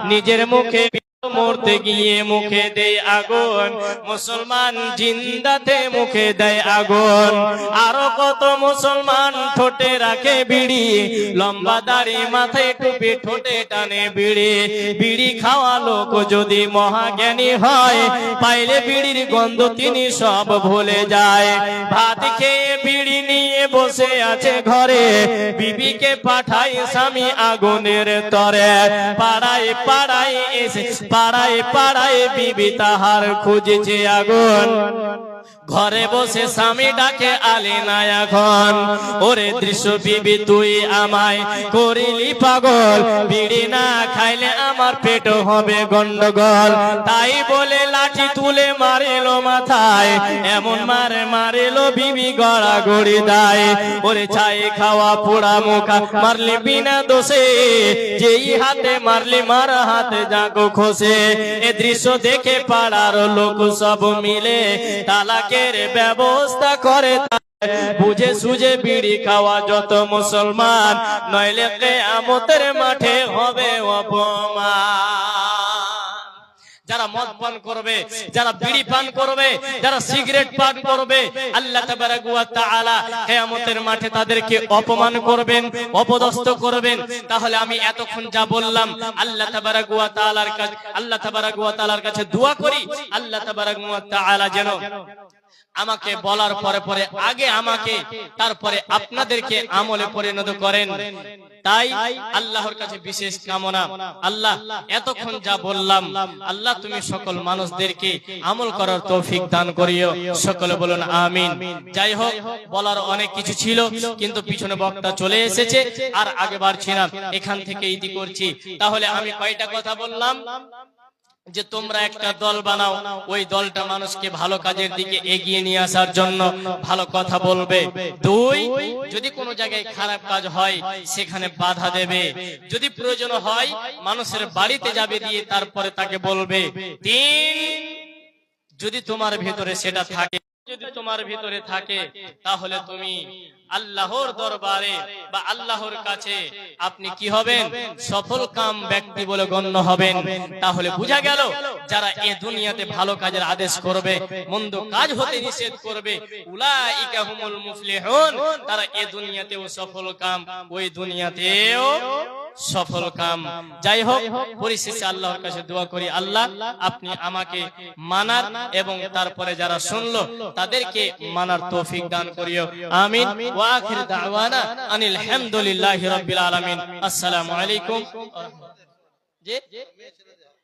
নিজের মুখে মরতে গিয়ে মুখে দেয় আগুন, মুসলমান জিন্দাতে মুখে দেয় আগুন। আরো কত মুসলমান ঠোঁটে রাখে বিড়ি, লম্বা দাড়ি মাথায় টুপি ঠোঁটে টানে বিড়ি। বিড়ি খাওয়া লোক যদি মহাজ্ঞানী হয়, পাইলে বিড়ির গন্ধ তিনি সব ভুলে যায়। ভাত খেয়ে বিড়ি নিয়ে বসে আছে ঘরে, বিবিকে পাঠায় স্বামী আগুনের তরে। পাড়ায় পাড়ায় এসে পাড়ায় পাড়ায় বিবি তাহার খুঁজছে আগুন, ঘরে বসে স্বামী ডাকে আলে না এখন। ওরে দৃশ্য বিবি তুই আমায় করিলি পাগল, বিড়ি না খাইলে আমার পেট হবে গন্ডগোল। তাই বলে লাঠি তুলে মারিল মাথায়, এমন মারে মারিল বিবি গড়াগড়ি দায়। ওরে ছাই খাওয়া পোড়া মুখা মারলি বিনা দোষে, যেই হাতে মারলি মার হাতে জাগো খসে। এ দৃশ্য দেখে পাড়ার লোক সব মিলে তালাকে ব্যবস্থা করে। বুঝে সুঝে বিড়ি খাওয়া যত মুসলমান, নইলে কিয়ামতের মাঠে হবে অপমান। যারা মদ পান করবে, যারা বিড়ি পান করবে, যারা সিগারেট পান করবে, আল্লাহ তাবারক ওয়া তাআলা কিয়ামতের মাঠে তাদেরকে অপমান করবেন, অপদস্থ করবেন। তাহলে আমি এতক্ষণ যা বললাম, আল্লাহ তাবারক ওয়া তাআলার কাছে দোয়া করি, আল্লাহ তাবারক ওয়া তাআলা যেন আমাকে বলার পরে পরে আগে আমাকে তারপরে আপনাদেরকে আমলে পরিণত করেন। তাই আল্লাহর কাছে বিশেষ কামনা, আল্লাহ এতক্ষণ যা বললাম, আল্লাহ তুমি সকল মানুষদেরকে আমল করার তৌফিক দান করিও। সকলে বলুন আমিন। যাই হোক, বলার অনেক কিছু ছিল, কিন্তু পিছনে বক্তা চলে এসেছে, আর আগে বাড়ছি না, এখান থেকে ইতি করছি। তাহলে আমি কয়টা কথা বললাম, যে তোমরা একটা দল বানাও, ওই দলটা মানুষকে ভালো কাজের দিকে এগিয়ে নিয়ে আসার জন্য ভালো কথা বলবে। দুই, যদি কোনো জায়গায় খারাপ কাজ হয় সেখানে বাধা দেবে, যদি প্রয়োজন হয় মানুষের বাড়িতে যাবে দিয়ে তারপরে তাকে বলবে। তিন, যদি তোমার ভিতরে সেটা থাকে, যদি তোমার ভিতরে থাকে, তাহলে তুমি আল্লাহর দরবারে বা আল্লাহর কাছে আপনি কি হবেন? সফল কাম ব্যক্তি বলে গণ্য হবেন। তাহলে বোঝা গেল, যারা এই দুনিয়াতে ভালো কাজের আদেশ করবে, মন্দ কাজ হতে নিষেধ করবে, উলাইকা হুমুল মুফলিহুন, তারা এই দুনিয়াতেও সফল কাম, ওই দুনিয়াতেও সফল কাম। যাই হোক, পরিশেষে আল্লাহর কাছে দোয়া করি, আল্লাহ আপনি আমাকে মানার এবং তারপরে যারা শুনলো তাদেরকে মানার তৌফিক দান করিও। আমিন। ওয়া আখির দাওয়ানা আনিল হামদুলিল্লাহি রাব্বিল আলামিন। আসসালামু আলাইকুম।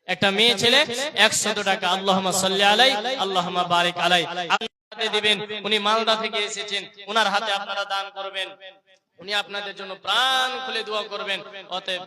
একটা মেয়ে ছেলে 100 টাকা, আল্লাহুম্মা সাল্লি আলাই আল্লাহুম্মা বারিক আলাই আপনি দিবেন। উনি মালদা থেকে এসেছেন, ওনার হাতে আপনারা দান করবেন, উনি আপনাদের জন্য প্রাণ খুলে দোয়া করবেন। অতএব